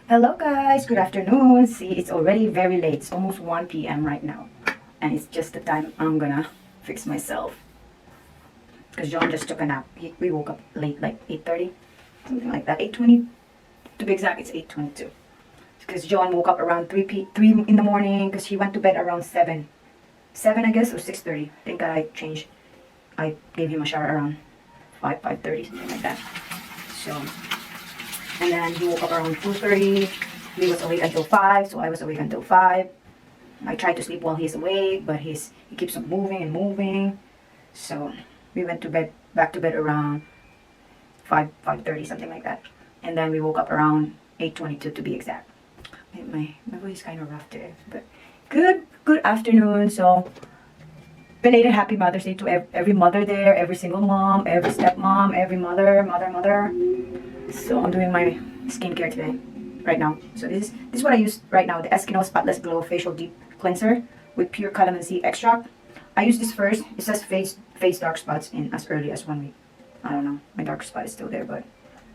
Hello guys, good afternoon. See, it's already very late. It's almost 1 p.m. right now. And it's just the time I'm gonna fix myself. Because John just took a nap. We woke up late, like 8:30, something like that. 8:20 to be exact, it's 8:22. Because John woke up around 3 in the morning because he went to bed around 7. 7 I guess, or 6:30. I think I gave him a shower around 5:30, something like that. So and then he woke up around 2:30. He was awake until 5, so I was awake until 5. I tried to sleep while he's awake, but he keeps on moving and moving. So we went to bed, back to bed around 5:30, something like that. And then we woke up around 8:22 to be exact. My voice is kind of rough today, but good afternoon. So belated happy Mother's Day to every mother there, every single mom, every stepmom, every mother. So I'm doing my skincare today, right now. So this is what I use right now, the Eskimo Spotless Glow Facial Deep Cleanser with pure calamansi extract. I use this first. It says face dark spots in as early as 1 week. I don't know, my dark spot is still there, but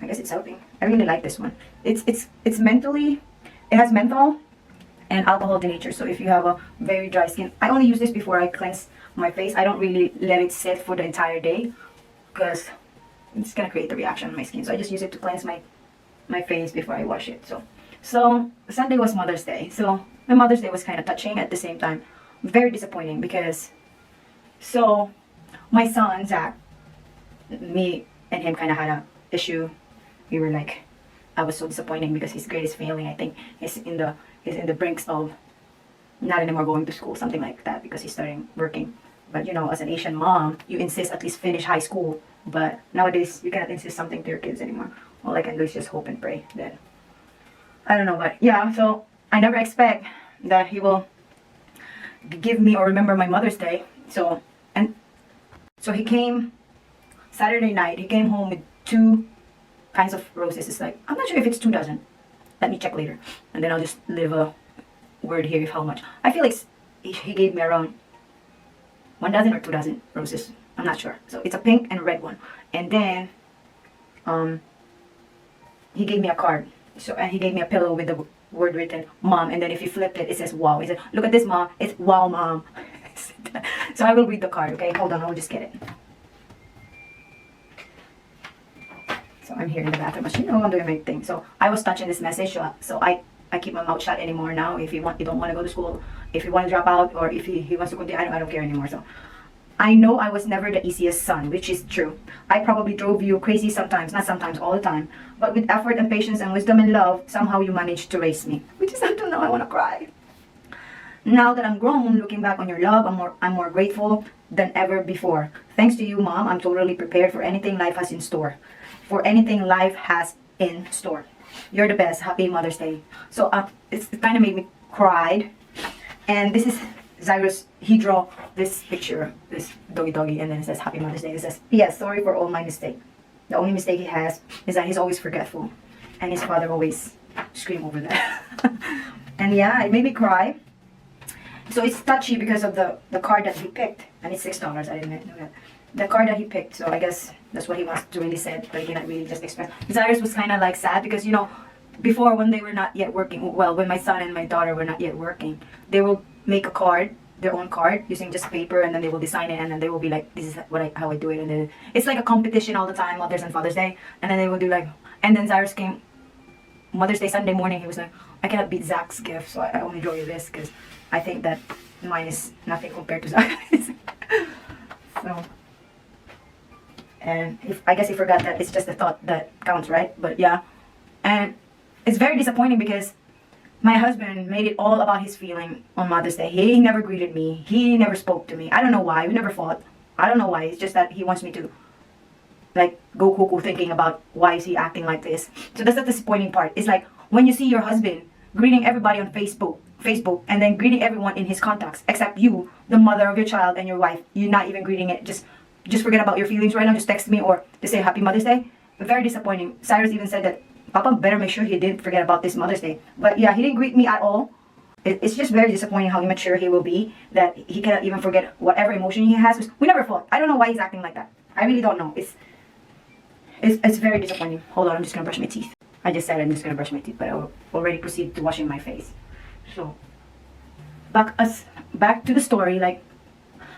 I guess it's helping. I really like this one. It's mentally, it has menthol and alcohol denature. So if you have a very dry skin, I only use this before I cleanse my face. I don't really let it sit for the entire day because it's gonna create the reaction on my skin. So I just use it to cleanse my face before I wash it. So Sunday was Mother's Day. So my Mother's Day was kind of touching at the same time. Very disappointing because my son Zach, me and him kind of had a issue. We were like, I was so disappointed because his grade is failing. I think he's in the brinks of not anymore going to school, something like that, because he's starting working. But you know, as an Asian mom, you insist at least finish high school. But nowadays, you cannot insist something to your kids anymore. All I can do is just hope and pray that, I don't know, but yeah, so I never expect that he will give me or remember my Mother's Day. So he came Saturday night. He came home with 2 kinds of roses. It's like, I'm not sure if it's 2 dozen. Let me check later. And then I'll just leave a word here of how much. I feel like he gave me around 1 dozen or 2 dozen roses. I'm not sure. So it's a pink and a red one. And then he gave me a card. So and he gave me a pillow with the word written Mom. And then if you flipped it, it says wow. He said, look at this, Mom. It's wow, Mom. So I will read the card, okay? Hold on, I'll just get it. So I'm here in the bathroom, as you know, I'm doing my thing. So I was touching this message, so I keep my mouth shut anymore now. If you don't want to go to school, if you want to drop out, or if he wants to continue, I don't care anymore. So I know I was never the easiest son, which is true. I probably drove you crazy sometimes, not sometimes, all the time. But with effort and patience and wisdom and love, somehow you managed to raise me. Which is until now, I want to cry. Now that I'm grown, looking back on your love, I'm more grateful than ever before. Thanks to you, Mom, I'm totally prepared for anything life has in store. For anything life has in store. You're the best. Happy Mother's Day. So it kind of made me cry. And this is Cyrus. He drew this picture, this doggy, and then it says Happy Mother's Day. It says, P.S. Sorry for all my mistakes. The only mistake he has is that he's always forgetful. And his father always scream over that. And yeah, it made me cry. So it's touchy because of the card that he picked. And it's $6. I didn't know that. The card that he picked. So I guess that's what he wants to really say. But he cannot really just express. Cyrus was kind of like sad because, you know, before when they were not yet working, well, when my son and my daughter were not yet working, they will make a card, their own card, using just paper, and then they will design it, and then they will be like, this is how I do it. And then it's like a competition all the time, Mother's and Father's Day. And then they will do like, and then Cyrus came Mother's Day Sunday morning, he was like, I cannot beat Zach's gift, so I only draw you this because I think that mine is nothing compared to Zach's. So, and I guess he forgot that it's just the thought that counts, right? But yeah, and it's very disappointing because my husband made it all about his feeling on Mother's Day. He never greeted me. He never spoke to me. I don't know why. We never fought. I don't know why. It's just that he wants me to like go cuckoo thinking about why is he acting like this. So that's the disappointing part. It's like when you see your husband greeting everybody on Facebook, and then greeting everyone in his contacts except you, the mother of your child and your wife. You're not even greeting it. Just forget about your feelings right now. Just text me or just say Happy Mother's Day. Very disappointing. Cyrus even said that Papa better make sure he didn't forget about this Mother's Day. But yeah, he didn't greet me at all. It's just very disappointing how immature he will be, that he cannot even forget whatever emotion he has. We never fought. I don't know why he's acting like that. I really don't know. It's very disappointing. Hold on, I'm just gonna brush my teeth. I just said I'm just gonna brush my teeth, but I already proceeded to washing my face. So back to the story. Like,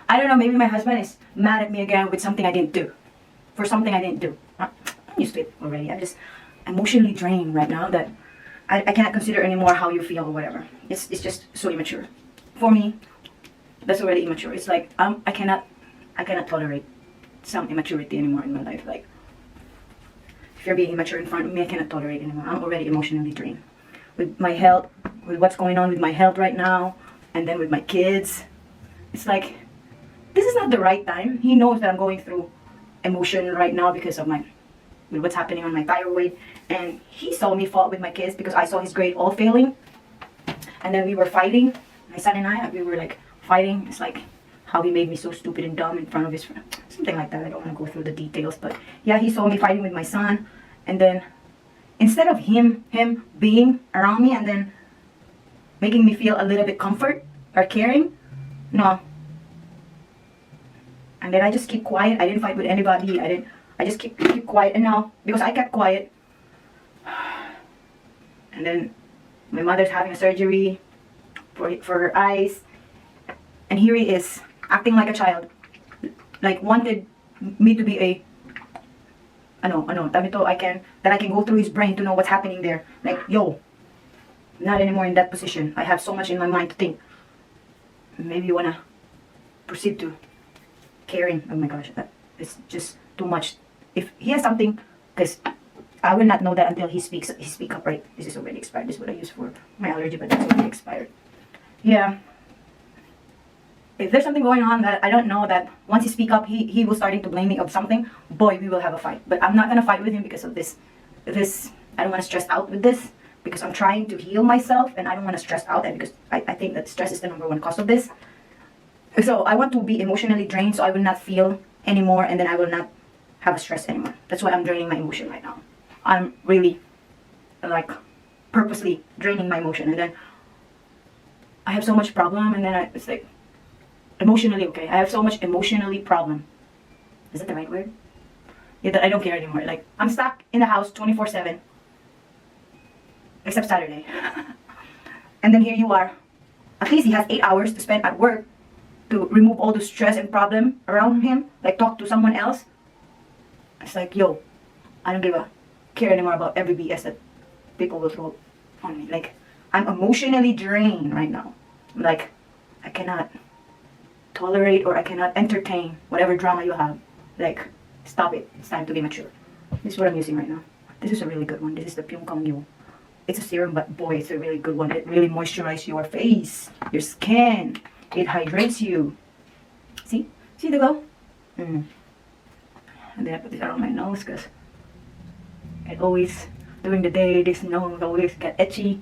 I don't know, maybe my husband is mad at me again with something I didn't do. For something I didn't do. I'm used to it already. I'm just emotionally drained right now that I cannot consider anymore how you feel or whatever. It's just so immature. For me, that's already immature. It's like I cannot tolerate some immaturity anymore in my life. Like, if you're being immature in front of me, I cannot tolerate anymore. I'm already emotionally drained. With my health, with what's going on with my health right now, and then with my kids. It's like, this is not the right time. He knows that I'm going through emotion right now because of with what's happening on my thyroid. And he saw me fought with my kids because I saw his grade all failing. And then we were fighting. My son and I, we were like fighting. It's like how he made me so stupid and dumb in front of his friend. Something like that. I don't want to go through the details. But yeah, he saw me fighting with my son. And then instead of him being around me and then making me feel a little bit comfort or caring, no. And then I just keep quiet. I didn't fight with anybody. I just keep quiet. And now, because I kept quiet, and then my mother's having a surgery for her eyes, and here he is acting like a child, like wanted me to be that I can go through his brain to know what's happening there. Like, yo, not anymore in that position. I have so much in my mind to think. Maybe you wanna proceed to caring. Oh my gosh, it's just too much. If he has something, because I will not know that until he speak up, right? This is already expired. This is what I use for my allergy, but it's already expired. Yeah. If there's something going on that I don't know, that once he speak up, he will starting to blame me of something, boy, we will have a fight. But I'm not gonna fight with him because of this. I don't want to stress out with this because I'm trying to heal myself and I don't want to stress out, and because I think that stress is the #1 cause of this. So I want to be emotionally drained so I will not feel anymore, and then I will not have stress anymore. That's why I'm draining my emotion right now. I'm really like purposely draining my emotion, and then I have so much problem, and then it's like emotionally, okay, I have so much emotionally problem. Is that the right word? Yeah, that I don't care anymore. Like, I'm stuck in the house 24/7 except Saturday. And then here you are. At least he has 8 hours to spend at work to remove all the stress and problem around him, like talk to someone else. It's like, yo, I don't care anymore about every BS that people will throw on me. Like, I'm emotionally drained right now. Like, I cannot tolerate or I cannot entertain whatever drama you have. Like, stop it. It's time to be mature. This is what I'm using right now. This is a really good one. This is the Pyong Kangyo. It's a serum, but boy, it's a really good one. It really moisturizes your face, your skin. It hydrates you. See the glow? And then I put this around my nose because it always, during the day, this nose always get itchy.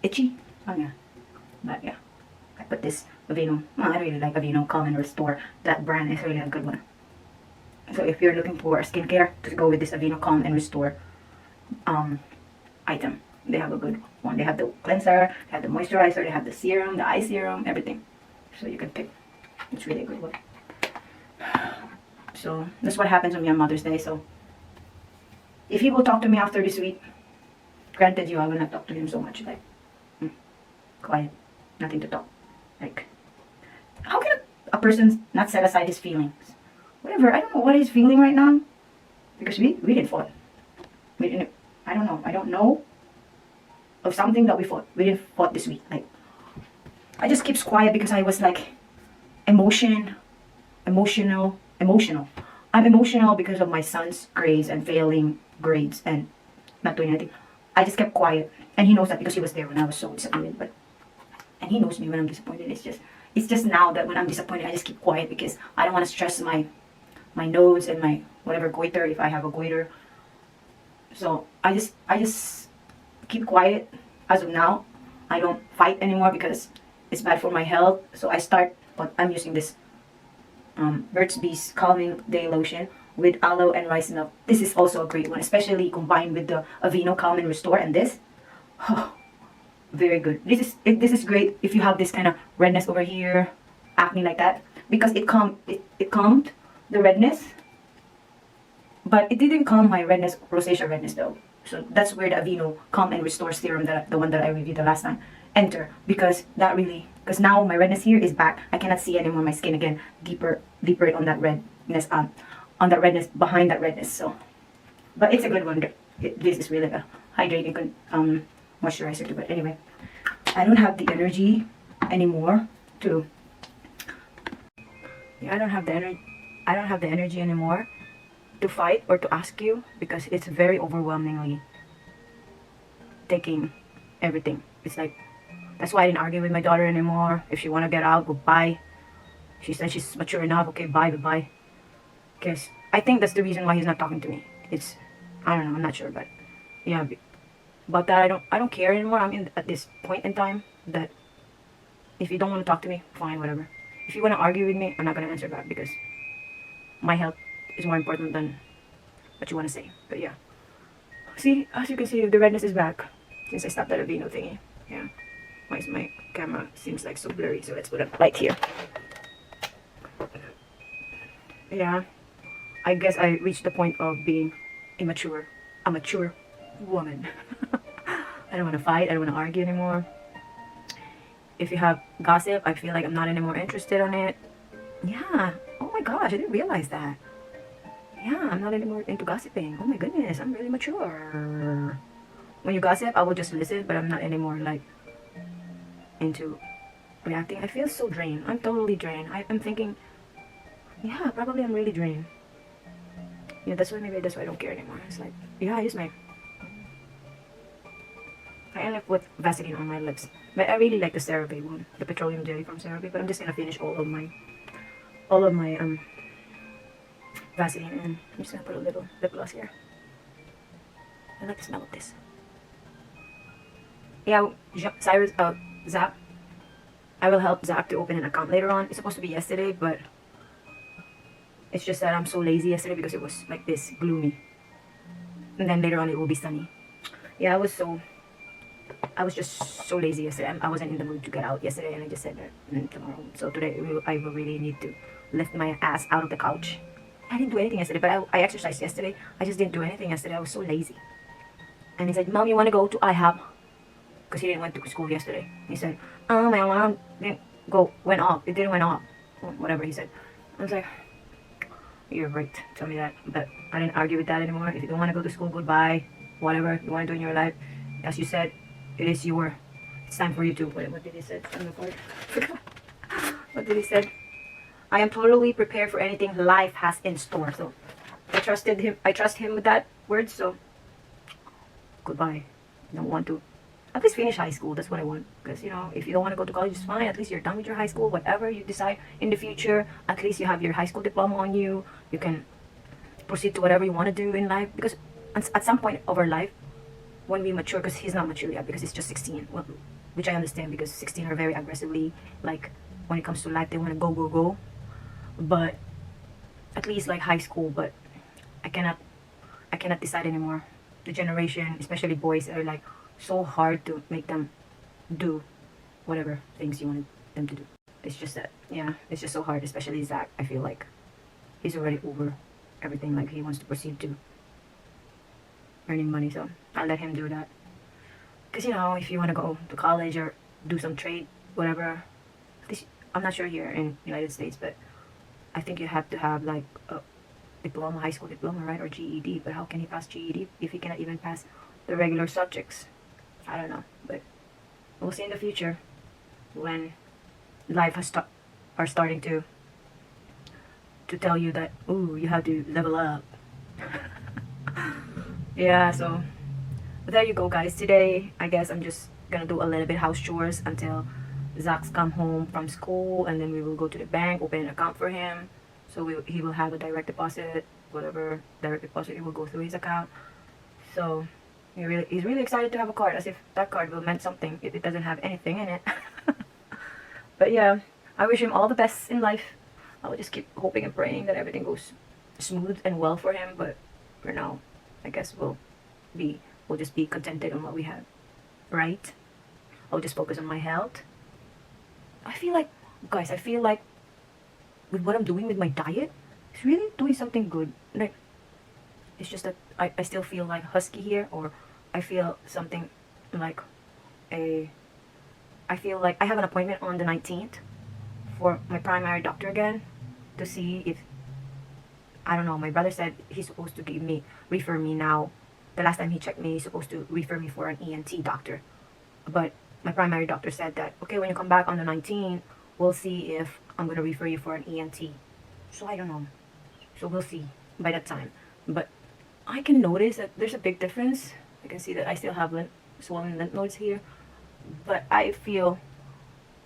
Itchy? Oh yeah. But yeah, I put this Aveeno. I really like Aveeno Calm and Restore. That brand is really a good one. So if you're looking for a skincare, just go with this Aveeno Calm and Restore item. They have a good one. They have the cleanser, they have the moisturizer, they have the serum, the eye serum, everything. So you can pick. It's really a good one. So that's what happens on Mother's Day. So if he will talk to me after this week, granted I will not talk to him so much. Like, quiet, nothing to talk. Like, how can a person not set aside his feelings? Whatever, I don't know what he's feeling right now. Because we didn't fought. We didn't, I don't know of something that we fought. We didn't fought this week. Like, I just keeps quiet because I was like emotional. I'm emotional because of my son's grades and failing grades and not doing anything. I just kept quiet, and he knows that because he was there when I was so disappointed. And he knows me when I'm disappointed. It's just now that when I'm disappointed, I just keep quiet because I don't want to stress my nose and my whatever goiter if I have a goiter. So I just keep quiet as of now. I don't fight anymore because it's bad for my health. So I'm using this Burt's Bees Calming Day Lotion with aloe and rice milk. This is also a great one, especially combined with the Aveeno Calm and Restore and this. Oh, very good. This is great if you have this kind of redness over here, acne like that, because it calmed the redness, but it didn't calm my redness, rosacea redness though. So that's where the Aveeno Calm and Restore Serum, the one that I reviewed the last time, enter, because that really, because now my redness here is back. I cannot see anymore my skin again, deeper on that redness, on that redness, behind that redness. So, but it's a good one. This is really a hydrating moisturizer too. But anyway, I don't have the energy anymore to. Yeah, I don't have the energy. I don't have the energy anymore to fight or to ask you, because it's very overwhelmingly taking everything. It's like, that's why I didn't argue with my daughter anymore. If she want to get out, go buy. She said she's mature enough. Okay, buy, goodbye. Because I think that's the reason why he's not talking to me. It's, I don't know, I'm not sure, but yeah. But that I don't care anymore. I'm at this point in time that if you don't want to talk to me, fine, whatever. If you want to argue with me, I'm not gonna answer back, because my health is more important than what you want to say. But yeah, see, as you can see, the redness is back since I stopped that Aveeno thingy. Yeah, my camera seems like so blurry, so let's put a light here. Yeah, I guess I reached the point of being a mature woman. I don't want to fight, I don't want to argue anymore. If you have gossip, I feel like I'm not anymore interested on it. Yeah, oh my gosh, I didn't realize that. Yeah, I'm not anymore into gossiping. Oh my goodness, I'm really mature. When you gossip, I will just listen, but I'm not anymore like into reacting. I feel so drained. I'm totally drained. I'm thinking, yeah, probably I'm really drained. Yeah, maybe that's why I don't care anymore. It's like, yeah, I use my, I end up with Vaseline on my lips. But I really like the CeraVe one, the petroleum jelly from CeraVe. But I'm just gonna finish all of my Vaseline, and I'm just gonna put a little lip gloss here. I like the smell of this. Yeah, Zach. I will help Zach to open an account later on. It's supposed to be yesterday, but it's just that I'm so lazy yesterday because it was like this, gloomy. And then later on it will be sunny. Yeah, I was just so lazy yesterday. I wasn't in the mood to get out yesterday, and I just said that tomorrow. So today I will really need to lift my ass out of the couch. I didn't do anything yesterday, but I exercised yesterday. I just didn't do anything yesterday. I was so lazy. And he said, Mom, you want to go to IHOP? Because he didn't went to school yesterday. He said, oh, my alarm went off. It didn't went off. Whatever he said. I was like, you're right. Tell me that. But I didn't argue with that anymore. If you don't want to go to school, goodbye. Whatever you want to do in your life. As you said, it's time for you to, what did he say on the board? What did he say? I am totally prepared for anything life has in store. So I trust him with that word. So goodbye. I don't want to. At least finish high school. That's what I want. Because, you know, if you don't want to go to college, it's fine. At least you're done with your high school. Whatever you decide in the future, at least you have your high school diploma on you. You can proceed to whatever you want to do in life. Because at some point of our life, when we mature, because he's not mature yet, because he's just 16. Well, which I understand, because 16 are very aggressively, like, when it comes to life, they want to go. But at least like high school, but I cannot decide anymore. The generation, especially boys, are like so hard to make them do whatever things you want them to do. It's just that, yeah, it's just so hard, especially Zach. I feel like he's already over everything. Like, he wants to proceed to earning money, so I'll let him do that. Because, you know, if you want to go to college or do some trade, whatever, I'm not sure here in United States, but I think you have to have like a diploma, high school diploma, right? Or GED. But how can he pass GED if he cannot even pass the regular subjects? I don't know, but we'll see in the future when life are starting to tell you that, ooh, you have to level up. Yeah, so but there you go, guys. Today I guess I'm just gonna do a little bit house chores until Zach's come home from school, and then we will go to the bank, open an account for him. So he will have a direct deposit, whatever direct deposit, it will go through his account. So he's really excited to have a card, as if that card will mean something if it doesn't have anything in it. But yeah, I wish him all the best in life. I will just keep hoping and praying that everything goes smooth and well for him. But for now, I guess we'll just be contented on what we have, right? I'll just focus on my health. I feel like, guys, with what I'm doing with my diet, it's really doing something good. Like, It's just that I still feel like husky here, or I feel something like a, I feel like I have an appointment on the 19th for my primary doctor again to see if, I don't know, my brother said he's supposed to refer me now. The last time he checked me, he's supposed to refer me for an ENT doctor. But my primary doctor said that, okay, when you come back on the 19th, we'll see if I'm going to refer you for an ENT. So I don't know. So we'll see by that time. But I can notice that there's a big difference. I can see that I still have swollen lymph nodes here. But I feel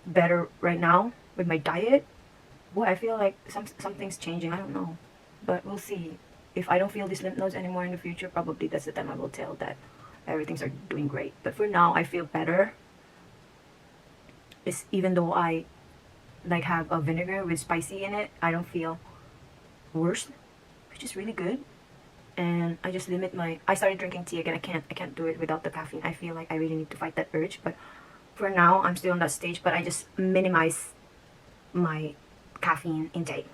better right now with my diet. Boy, I feel like something's changing. I don't know. But we'll see. If I don't feel these lymph nodes anymore in the future, probably that's the time I will tell that everything's doing great. But for now, I feel better. Even though I like have a vinegar with spicy in it, I don't feel worse, which is really good. And I just limit I started drinking tea again. I can't do it without the caffeine. I feel like I really need to fight that urge. But for now, I'm still on that stage, but I just minimize my caffeine intake.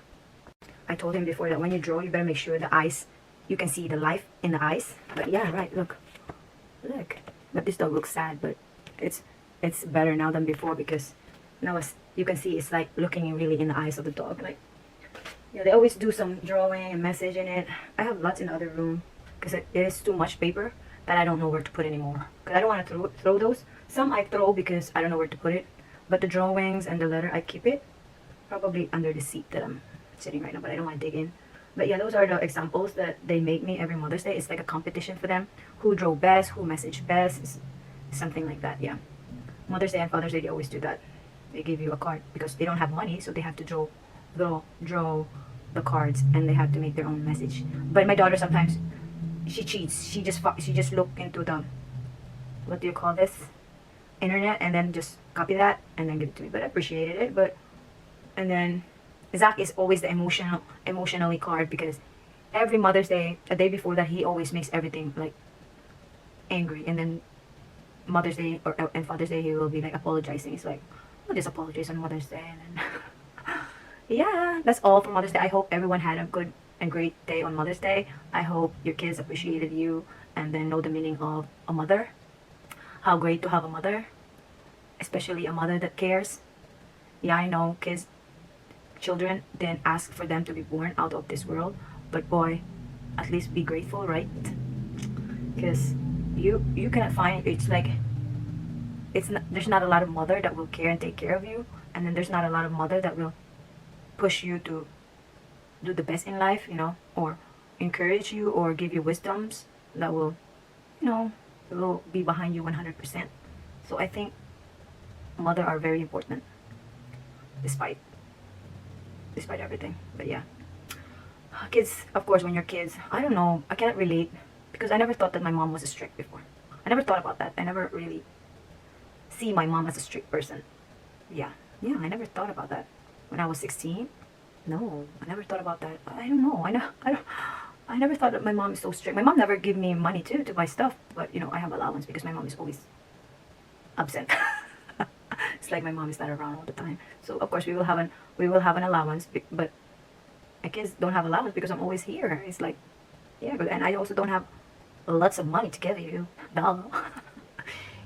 I told him before that when you draw, you better make sure the eyes, you can see the life in the eyes. But yeah, right, look. But this dog looks sad, but it's better now than before, because now you can see it's like looking really in the eyes of the dog. Like, yeah, they always do some drawing and message in it. I have lots in the other room because it is too much paper that I don't know where to put anymore. Because I don't want to throw those. Some I throw because I don't know where to put it. But the drawings and the letter, I keep it probably under the seat that I'm sitting right now, but I don't want to dig in. But yeah, those are the examples that they make me every Mother's Day. It's like a competition for them. Who drew best, who messaged best, something like that, yeah. Mother's Day and Father's Day, they always do that. They give you a card because they don't have money, so they have to draw the cards, and they have to make their own message. But my daughter sometimes, she cheats. She just look into the, what do you call this, internet, and then just copy that and then give it to me. But I appreciated it. And then Zach is always the emotionally card, because every Mother's Day, a day before that, he always makes everything like angry, and then Mother's Day and Father's Day, he will be like apologizing. He's like, I'll just apologize on Mother's Day, and then yeah, that's all for Mother's Day. I hope everyone had a good and great day on Mother's Day. I hope your kids appreciated you and then know the meaning of a mother. How great to have a mother, especially a mother that cares. Yeah, I know children didn't ask for them to be born out of this world, but boy, at least be grateful, right? Because you cannot find, it's like, there's not a lot of mother that will care and take care of you, and then there's not a lot of mother that will push you to do the best in life, or encourage you or give you wisdoms that will, will be behind you 100%. So I think mother are very important, despite everything. But yeah, kids, of course, when you're kids, I don't know, I cannot relate, because I never thought that my mom was strict before. I never thought about that. I never really see my mom as a strict person. Yeah, I never thought about that when I was 16. No, I never thought about that. I don't know. I never thought that my mom is so strict. My mom never give me money too to buy stuff, but I have allowance because my mom is always absent. It's like my mom is not around all the time. So of course we will have an allowance, but my kids don't have allowance because I'm always here. It's like, yeah, and I also don't have lots of money to give you. Duh.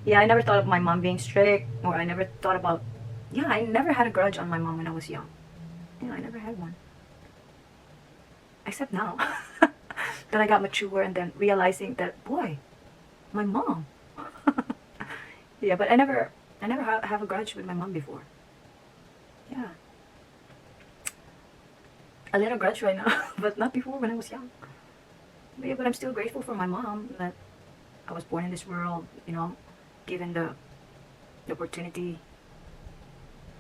Yeah, I never thought of my mom being strict, or I never thought about, I never had a grudge on my mom when I was young. I never had one. Except now that I got mature and then realizing that, boy, my mom. Yeah, but I never have a grudge with my mom before. Yeah. A little grudge right now, but not before when I was young. But yeah, but I'm still grateful for my mom that I was born in this world, given the opportunity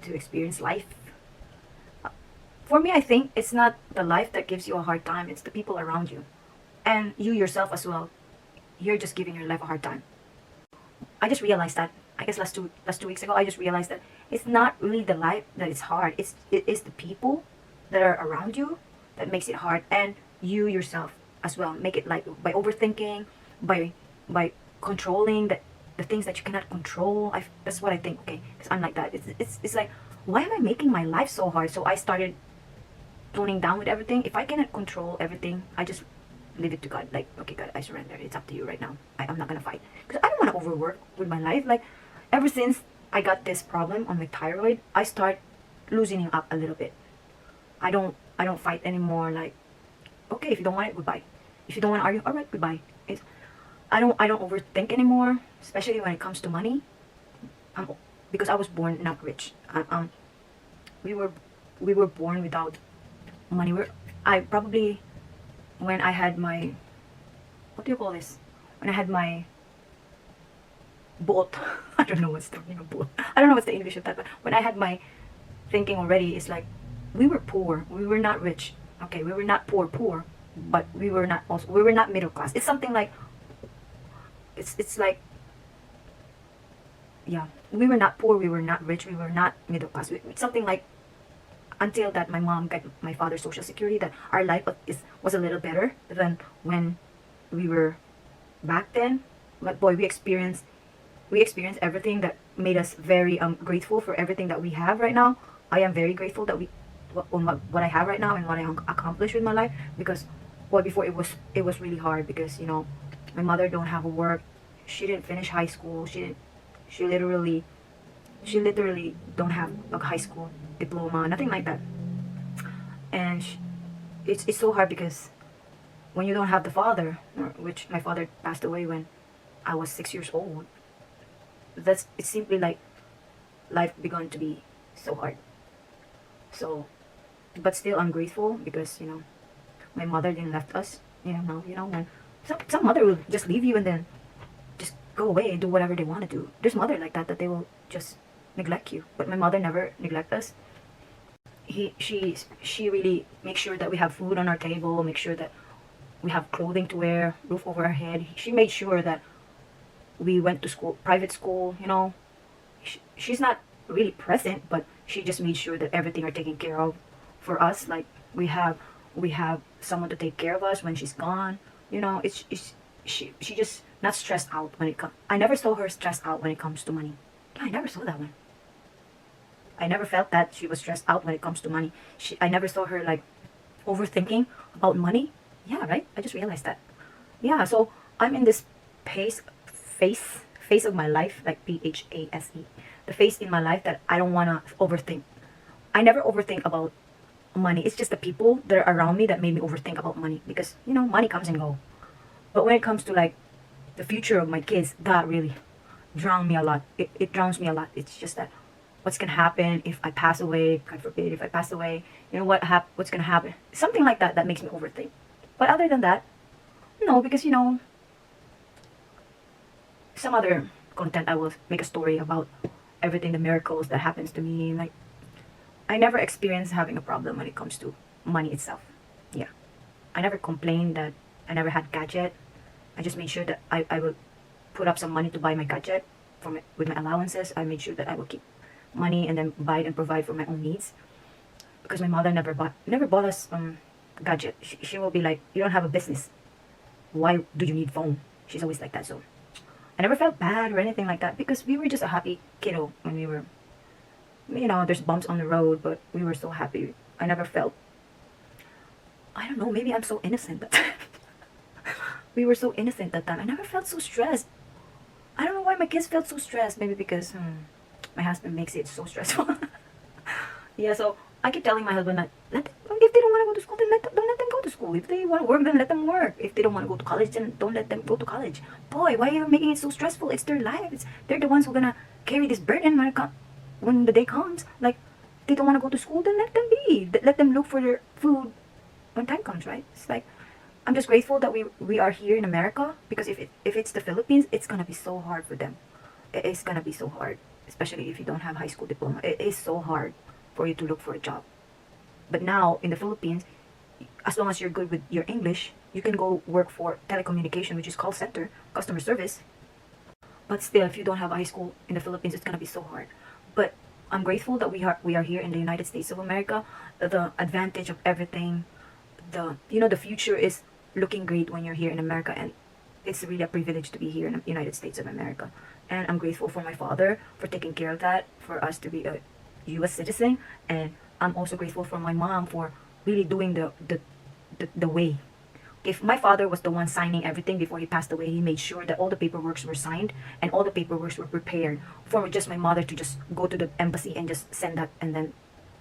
to experience life. For me, I think it's not the life that gives you a hard time, it's the people around you. And you yourself as well. You're just giving your life a hard time. I just realized that, I guess last two weeks ago, I just realized that it's not really the life that is hard. It is the people that are around you that makes it hard. And you yourself as well. Make it like by overthinking, by controlling the things that you cannot control. That's what I think, okay? Because I'm like that. It's like, why am I making my life so hard? So I started toning down with everything. If I cannot control everything, I just leave it to God. Like, okay, God, I surrender. It's up to you right now. I'm not gonna fight because I don't want to overwork with my life. Like, ever since I got this problem on my thyroid, I start loosening up a little bit. I don't fight anymore. Like, okay, if you don't want it, goodbye. If you don't want to argue, all right, goodbye. I don't overthink anymore, especially when it comes to money. Because I was born not rich. We were born without money. I probably, when I had my, what do you call this? When I had my boat, I don't know what's the meaning of boat. I don't know what's the English of that, but when I had my thinking already, it's like we were poor. We were not rich. Okay, we were not poor, but we were not middle class. It's something like it's like, yeah, we were not poor, we were not rich, we were not middle class. It's something like, until that my mom got my father's social security, that our life was a little better than when we were back then. But boy, we experienced everything that made us very grateful for everything that we have right now. I am very grateful that what I have right now and what I accomplished with my life, because boy, before it was really hard, because my mother don't have a work. She didn't finish high school. She literally don't have a high school diploma, nothing like that. And it's so hard, because when you don't have the father, which my father passed away when I was 6 years old, it's simply like life began to be so hard. So, but still I'm grateful, because my mother didn't left us. When some mother will just leave you and then just go away and do whatever they want to do. There's mother like that they will just neglect you. But my mother never neglect us. She really makes sure that we have food on our table, make sure that we have clothing to wear, roof over our head. She made sure that we went to school, private school. She's not really present, but she just made sure that everything are taken care of for us. Like, we have someone to take care of us when she's gone. She just not stressed out when it comes. I never saw her stressed out when it comes to money. Yeah, I never saw that one. I never felt that she was stressed out when it comes to money. I never saw her like overthinking about money. Yeah, right. I just realized that. Yeah, so I'm in this phase of my life, like PHASE, the phase in my life that I don't wanna overthink. I never overthink about money. It's just the people that are around me that made me overthink about money, because money comes and go. But when it comes to like the future of my kids, that really drowned me a lot. It drowns me a lot. It's just that what's gonna happen if I pass away? God forbid, if I pass away, what's gonna happen? Something like that makes me overthink. But other than that, no, because some other content I will make a story about everything, the miracles that happens to me. Like, I never experienced having a problem when it comes to money itself. Yeah, I never complained that I never had gadget. I just made sure that I will put up some money to buy my gadget with my allowances. I made sure that I will keep money and then buy it and provide for my own needs, because my mother never bought us gadget. She will be like, you don't have a business, why do you need phone? She's always like that. So I never felt bad or anything like that, because we were just a happy kiddo when we were, there's bumps on the road, but we were so happy. I never felt, I don't know, maybe I'm so innocent that time. We were so innocent that time. I never felt so stressed. I don't know why my kids felt so stressed. Maybe because my husband makes it so stressful. Yeah, so I keep telling my husband that if they don't want to go to school, then don't let them go to school. If they want to work, then let them work. If they don't want to go to college, then don't let them go to college. Boy, why are you making it so stressful? It's their life. They're the ones who are gonna carry this burden when the day comes. Like, they don't want to go to school, then let them be. Let them look for their food when time comes, right? It's like, I'm just grateful that we are here in America, because if it's the Philippines, it's gonna be so hard for them. It is gonna be so hard, especially if you don't have high school diploma. It is so hard for you to look for a job. But now in the Philippines, as long as you're good with your English, you can go work for telecommunication, which is call center, customer service. But still, if you don't have a high school in the Philippines, it's gonna be so hard. But I'm grateful that we are here in the United States of America. The advantage of everything, the future is looking great when you're here in America, and it's really a privilege to be here in the United States of America. And I'm grateful for my father for taking care of that, for us to be a U.S. citizen. And I'm also grateful for my mom for really doing the way. If my father was the one signing everything before he passed away, he made sure that all the paperworks were signed and all the paperworks were prepared for just my mother to just go to the embassy and just send that, and then,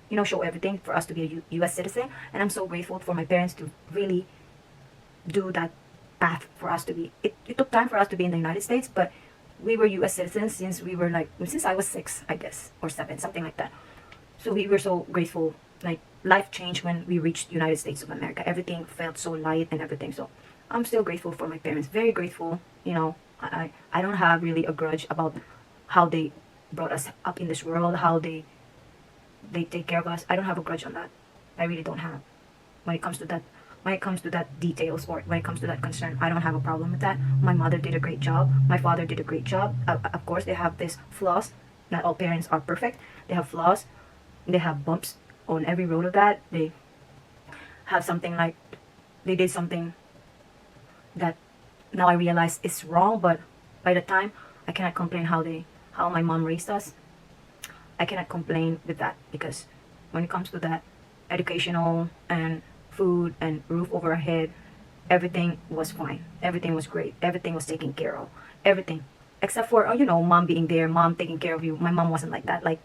you know, show everything for us to be a U.S. citizen. And I'm so grateful for my parents to really do that path for us to be. It took time for us to be in the United States, but we were U.S. citizens since we were like, since I was 6, I guess, or 7, something like that. So we were so grateful. Like, life changed when we reached United States of America. Everything felt so light and everything. So I'm still grateful for my parents. Very grateful. You know, I don't have really a grudge about how they brought us up in this world, how they take care of us. I don't have a grudge on that. I really don't have. When it comes to that, details, or when it comes to that concern, I don't have a problem with that. My mother did a great job. My father did a great job. Of course, they have these flaws. Not all parents are perfect. They have flaws. They have bumps on every road of that. They have something like, they did something that now I realize is wrong, but by the time, I cannot complain how my mom raised us. I cannot complain with that, because when it comes to that, educational and food and roof over our head, everything was fine. Everything was great. Everything was taken care of. Everything. Except for, you know, mom being there, mom taking care of you. My mom wasn't like that. Like,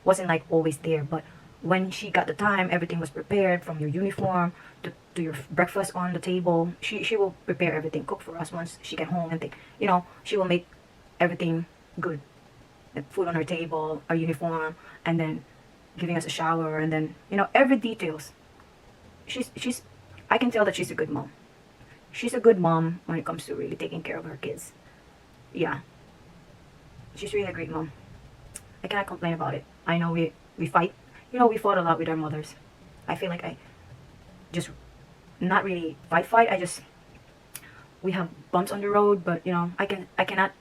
wasn't like always there, but when she got the time, everything was prepared, from your uniform to your breakfast on the table. She will prepare everything, cook for us once she get home, and think, you know, she will make everything good. The food on our table, our uniform, and then giving us a shower, and then, you know, every details. She's I can tell that she's a good mom. She's a good mom when it comes to really taking care of her kids. Yeah. She's really a great mom. I cannot complain about it. I know we fight. You know, we fought a lot with our mothers. I feel like I just not really fight. We have bumps on the road, but, you know, I cannot,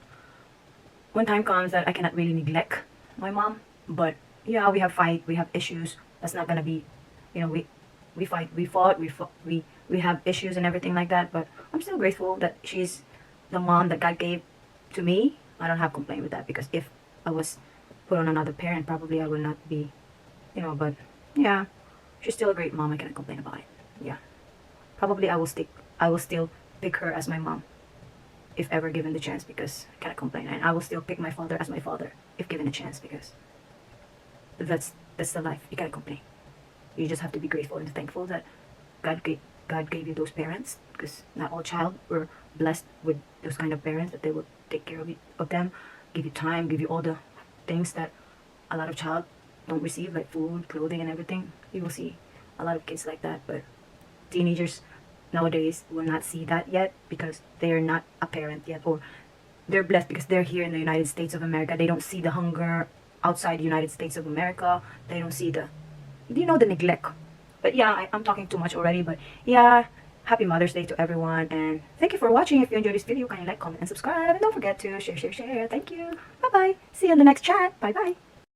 when time comes that I cannot really neglect my mom. But yeah, we have fight, we have issues. That's not gonna be, you know, we fight, we have issues and everything like that. But I'm still grateful that she's the mom that God gave to me. I don't have complaint with that, because if I was put on another parent, probably I would not be, you know. But yeah, she's still a great mom. I cannot complain about it. Yeah, probably I will still pick her as my mom if ever given the chance, because I cannot complain. And I will still pick my father as my father if given a chance, because that's the life. You cannot complain. You just have to be grateful and thankful that God gave you those parents, because not all child were blessed with those kind of parents, that they will take care of them, give you time, give you all the things that a lot of child don't receive, like food, clothing, and everything. You will see a lot of kids like that, but teenagers nowadays will not see that yet, because they are not a parent yet, or they're blessed because they're here in the United States of America. They don't see the hunger outside the United States of America. They don't see the, you know, the neglect. But yeah, I'm talking too much already. But yeah, happy Mother's Day to everyone, and thank you for watching. If you enjoyed this video, kindly like, comment, and subscribe, and don't forget to share. Thank you. Bye bye. See you in the next chat. Bye bye.